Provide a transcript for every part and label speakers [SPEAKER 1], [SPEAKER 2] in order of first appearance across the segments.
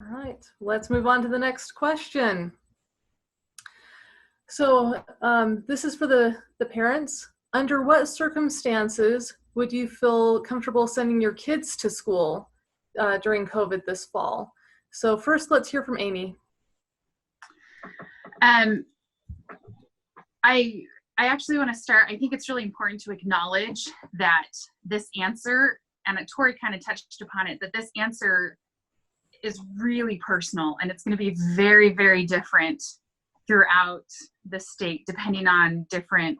[SPEAKER 1] All right, let's move on to the next question. So this is for the parents. Under what circumstances would you feel comfortable sending your kids to school during COVID this fall? So first, let's hear from Amy.
[SPEAKER 2] Um, I actually want to start. I think it's really important to acknowledge that this answer, and Tori kind of touched upon it, that this answer is really personal, and it's going to be very, very different throughout the state, depending on different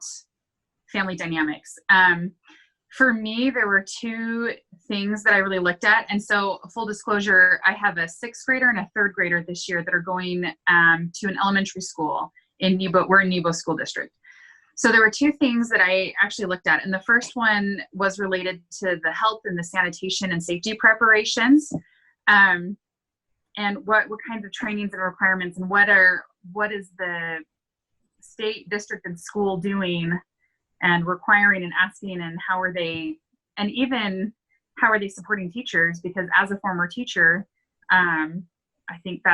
[SPEAKER 2] family dynamics. For me, there were two things that I really looked at. And so, full disclosure, I have a sixth grader and a third grader this year that are going to an elementary school in Nebo. We're in Nebo School District. So there were two things that I actually looked at. And the first one was related to the health and the sanitation and safety preparations. And what kinds of trainings and requirements, and what is the state, district, and school doing and requiring and asking, and how are they, and even how are they supporting teachers? Because as a former teacher, I think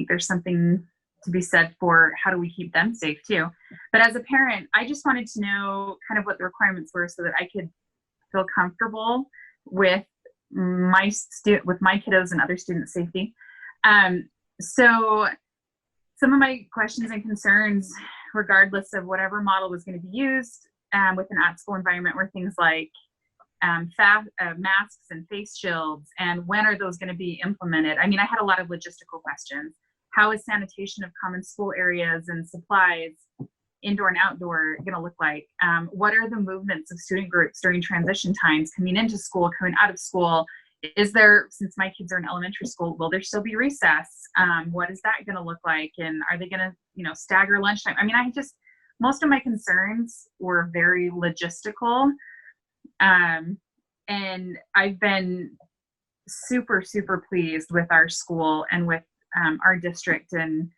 [SPEAKER 2] there's something to be said for how do we keep them safe too. But as a parent, I just wanted to know kind of what the requirements were so that I could feel comfortable with my kiddos and other students' safety. So some of my questions and concerns, regardless of whatever model was going to be used with an at-school environment, were things like masks and face shields, and when are those going to be implemented? I mean, I had a lot of logistical questions. How is sanitation of common school areas and supplies, indoor and outdoor, going to look like? What are the movements of student groups during transition times, coming into school, coming out of school? Is there, since my kids are in elementary school, will there still be recess? What is that going to look like? And are they going to, stagger lunchtime? I mean, most of my concerns were very logistical. And I've been super, super pleased with our school and with our district. And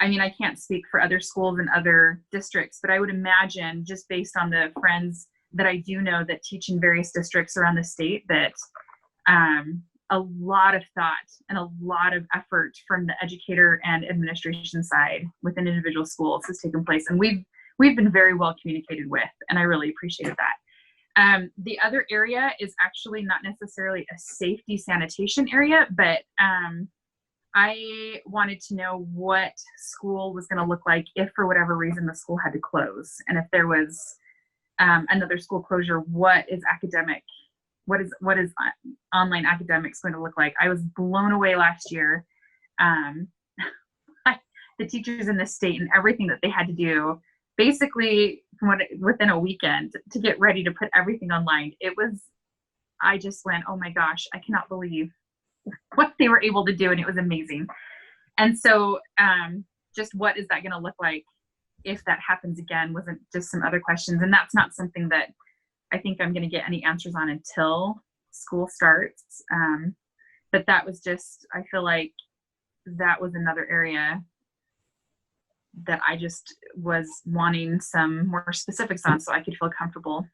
[SPEAKER 2] I can't speak for other schools and other districts, but I would imagine, just based on the friends that I do know that teach in various districts around the state, that a lot of thought and a lot of effort from the educator and administration side within individual schools has taken place. And we've been very well communicated with, and I really appreciated that. The other area is actually not necessarily a safety sanitation area, but I wanted to know what school was going to look like if, for whatever reason, the school had to close. And if there was another school closure, what is online academics going to look like? I was blown away last year. The teachers in the state and everything that they had to do, basically within a weekend, to get ready to put everything online. I just went, oh my gosh, I cannot believe what they were able to do, and it was amazing. And so just what is that going to look like if that happens again, wasn't just some other questions. And that's not something that I think I'm going to get any answers on until school starts. But that was just, I feel like that was another area that I just was wanting some more specifics on, so I could feel comfortable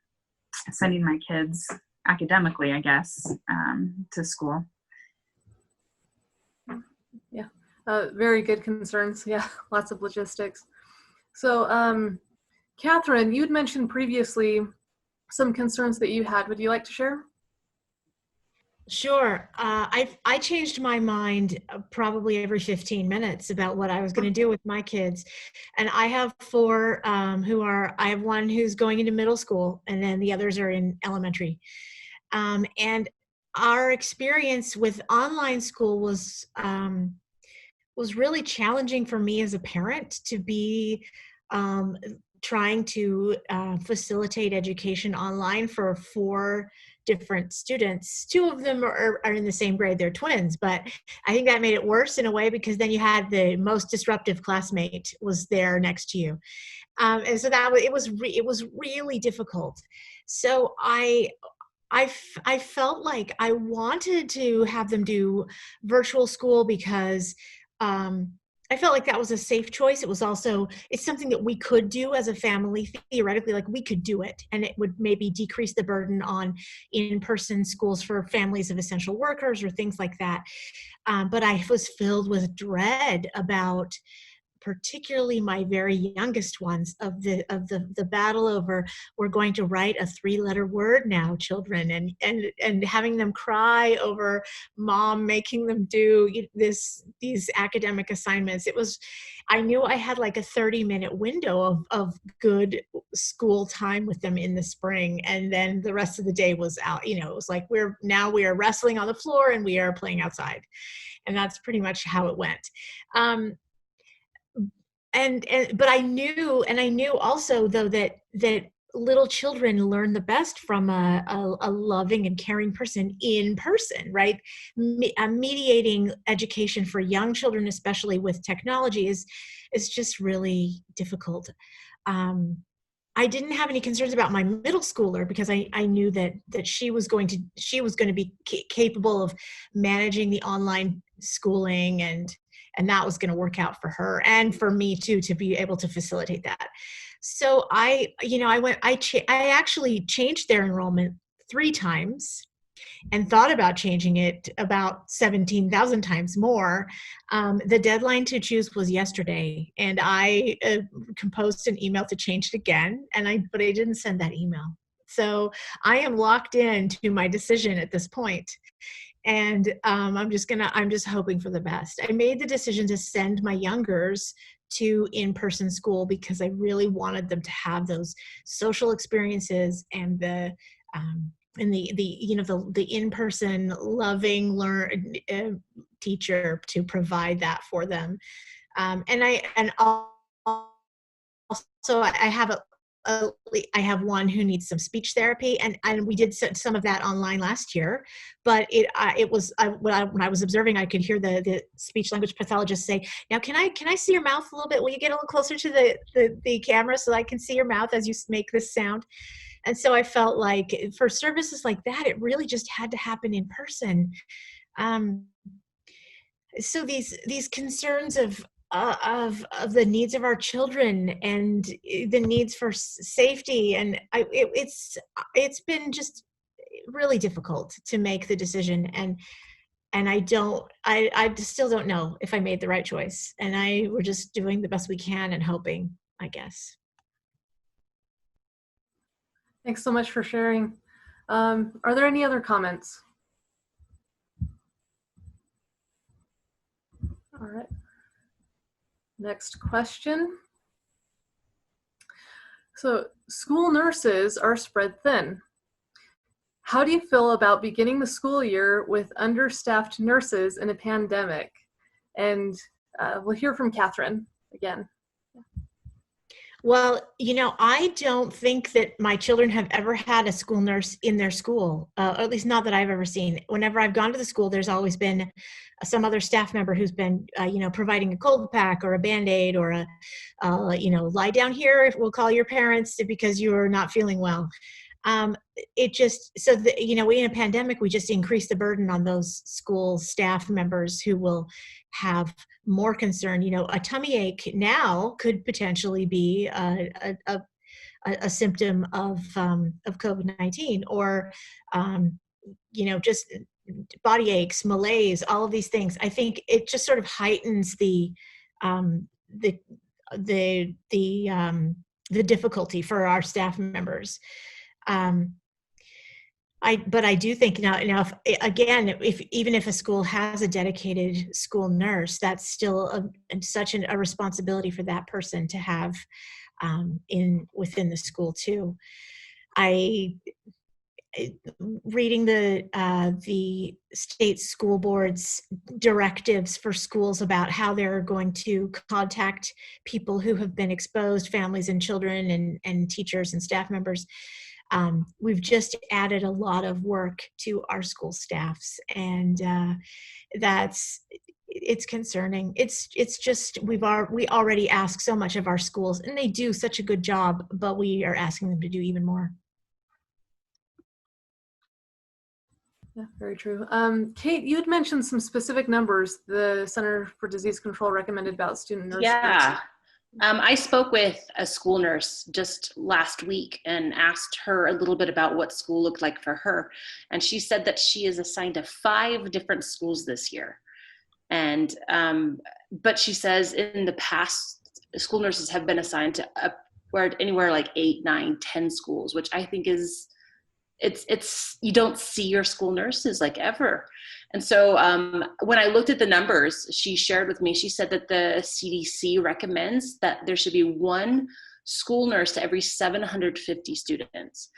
[SPEAKER 2] sending my kids academically, I guess, to school.
[SPEAKER 1] Yeah, very good concerns. Yeah, lots of logistics. So, Catherine, you'd mentioned previously some concerns that you had. Would you like to share?
[SPEAKER 3] Sure. I changed my mind probably every 15 minutes about what I was going to do with my kids. And I have four I have one who's going into middle school, and then the others are in elementary. And our experience with online school was really challenging for me as a parent to be trying to facilitate education online for four different students. Two of them are in the same grade, they're twins, but I think that made it worse in a way, because then you had the most disruptive classmate was there next to you. And so it was really difficult. So I felt like I wanted to have them do virtual school because I felt like that was a safe choice. It was also, it's something that we could do as a family, theoretically, like we could do it, and it would maybe decrease the burden on in-person schools for families of essential workers or things like that. But I was filled with dread about particularly my very youngest ones of the battle over, we're going to write a 3-letter word now, children, and having them cry over mom making them do these academic assignments. It was, I knew I had like a 30-minute window of good school time with them in the spring, and then the rest of the day was out. You know, it was like we are wrestling on the floor and we are playing outside, and that's pretty much how it went. But I knew also though that little children learn the best from a loving and caring person in person, right? Mediating education for young children, especially with technology, is just really difficult. I didn't have any concerns about my middle schooler because I knew that she was going to be capable of managing the online schooling, and that was going to work out for her and for me too, to be able to facilitate that. So I actually changed their enrollment 3 times and thought about changing it about 17,000 times more. The deadline to choose was yesterday, and I composed an email to change it again, but I didn't send that email. So I am locked in to my decision at this point. And I'm just hoping for the best. I made the decision to send my youngers to in-person school because I really wanted them to have those social experiences and the in-person loving teacher to provide that for them. And also I have one who needs some speech therapy, and we did some of that online last year. But when I was observing, I could hear the speech language pathologist say, "Now, can I see your mouth a little bit? Will you get a little closer to the camera so that I can see your mouth as you make this sound?" And so I felt like for services like that, it really just had to happen in person. So these concerns of the needs of our children and the needs for safety, and it's been just really difficult to make the decision, and I still don't know if I made the right choice, and we're just doing the best we can and hoping, I guess.
[SPEAKER 1] Thanks so much for sharing. Are there any other comments? All right. Next question. So, school nurses are spread thin. How do you feel about beginning the school year with understaffed nurses in a pandemic? And we'll hear from Catherine again.
[SPEAKER 3] Well, I don't think that my children have ever had a school nurse in their school, or at least not that I've ever seen. Whenever I've gone to the school, there's always been some other staff member who's been, providing a cold pack or a Band-Aid or lie down here if we'll call your parents because you're not feeling well. We in a pandemic, we just increase the burden on those school staff members who will have more concern. A tummy ache now could potentially be a symptom of COVID-19, or just body aches, malaise, all of these things. I think it just sort of heightens the difficulty for our staff members. But I do think now if even if a school has a dedicated school nurse, that's still such a responsibility for that person to have within the school too. Reading the state school board's directives for schools about how they're going to contact people who have been exposed, families and children and teachers and staff members. We've just added a lot of work to our school staffs, and it's concerning. It's just we already ask so much of our schools, and they do such a good job, but we are asking them to do even more.
[SPEAKER 1] Yeah, very true. Kate, you had mentioned some specific numbers the Center for Disease Control recommended about student nurses.
[SPEAKER 4] Yeah. I spoke with a school nurse just last week and asked her a little bit about what school looked like for her. And she said that she is assigned to 5 different schools this year. And, but she says in the past, school nurses have been assigned to anywhere like 8, 9, 10 schools, which I think is, it's you don't see your school nurses like ever. And so when I looked at the numbers she shared with me, she said that the CDC recommends that there should be 1 school nurse to every 750 students.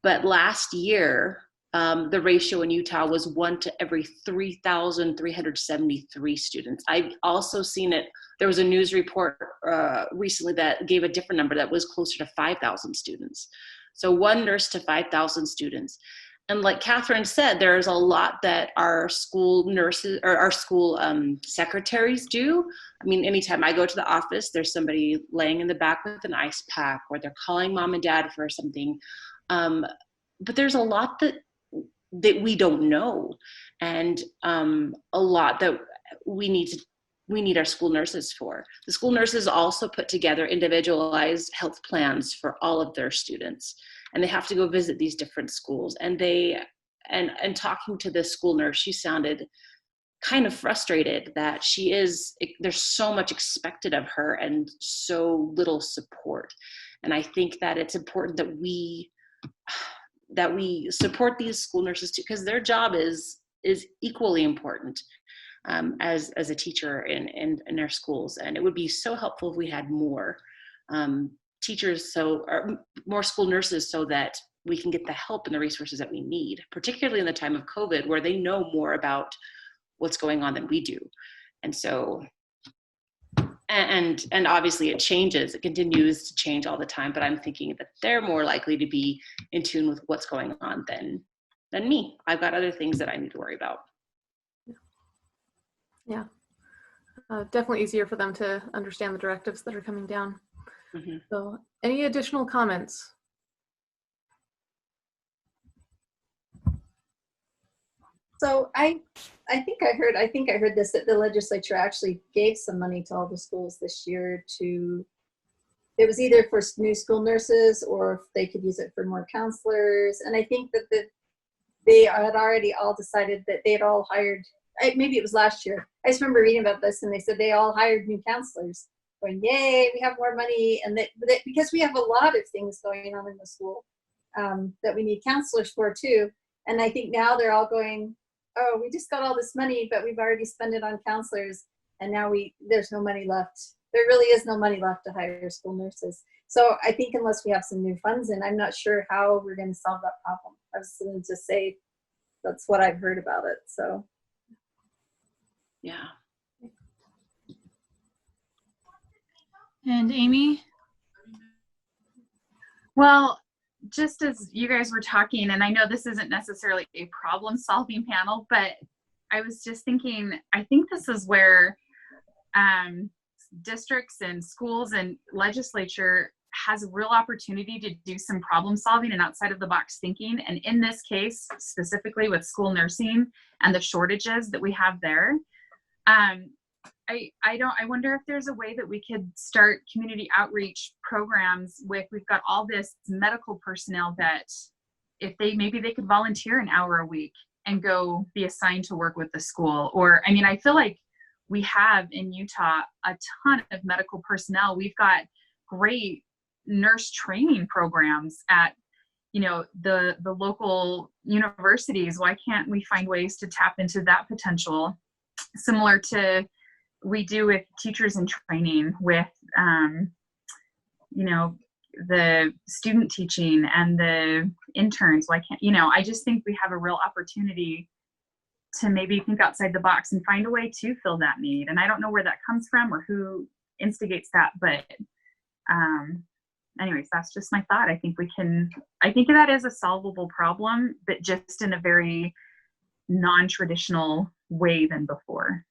[SPEAKER 4] But last year, the ratio in Utah was 1 to every 3,373 students. I've also seen it, there was a news report recently that gave a different number that was closer to 5,000 students. So 1 nurse to 5,000 students. And like Catherine said, there's a lot that our school nurses or our school secretaries do. I mean, anytime I go to the office, there's somebody laying in the back with an ice pack, or they're calling mom and dad for something. But there's a lot that we don't know, and a lot that we need our school nurses for. The school nurses also put together individualized health plans for all of their students, and they have to go visit these different schools. And and talking to this school nurse, she sounded kind of frustrated that there's so much expected of her and so little support. And I think that it's important that we support these school nurses too, because their job is equally important as a teacher in their schools. And it would be so helpful if we had more teachers, or more school nurses, so that we can get the help and the resources that we need, particularly in the time of COVID, where they know more about what's going on than we do. And so, and obviously it changes, it continues to change all the time, but I'm thinking that they're more likely to be in tune with what's going on than me. I've got other things that I need to worry about.
[SPEAKER 1] Yeah, definitely easier for them to understand the directives that are coming down. Mm-hmm. So any additional comments?
[SPEAKER 5] So I think I heard this, that the legislature actually gave some money to all the schools this year it was either for new school nurses, or if they could use it for more counselors. And I think that they had already all decided that they had all hired, maybe it was last year. I just remember reading about this, and they said they all hired new counselors, going, yay, we have more money. And because we have a lot of things going on in the school that we need counselors for too. And I think now they're all going, oh, we just got all this money, but we've already spent it on counselors, and now there's no money left. There really is no money left to hire school nurses. So I think unless we have some new funds in, I'm not sure how we're going to solve that problem. I was going to just say that's what I've heard about it. So
[SPEAKER 4] yeah.
[SPEAKER 6] And Amy?
[SPEAKER 2] Well, just as you guys were talking, and I know this isn't necessarily a problem-solving panel, but I was just thinking, I think this is where districts and schools and legislature has a real opportunity to do some problem solving and outside of the box thinking. And in this case, specifically with school nursing and the shortages that we have there, I wonder if there's a way that we could start community outreach programs we've got all this medical personnel that if maybe they could volunteer an hour a week and go be assigned to work with the school. Or, I mean, I feel like we have in Utah a ton of medical personnel. We've got great nurse training programs at, the local universities. Why can't we find ways to tap into that potential, similar to we do with teachers in training, with the student teaching and the interns? Why can't, I just think we have a real opportunity to maybe think outside the box and find a way to fill that need. And I don't know where that comes from or who instigates that, but anyways, that's just my thought. I think that is a solvable problem, but just in a very non-traditional way than before.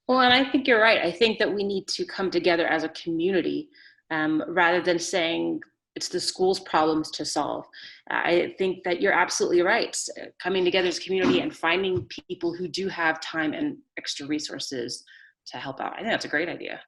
[SPEAKER 4] Well, and I think you're right. I think that we need to come together as a community rather than saying it's the school's problems to solve. I think that you're absolutely right. Coming together as a community and finding people who do have time and extra resources to help out. I think that's a great idea.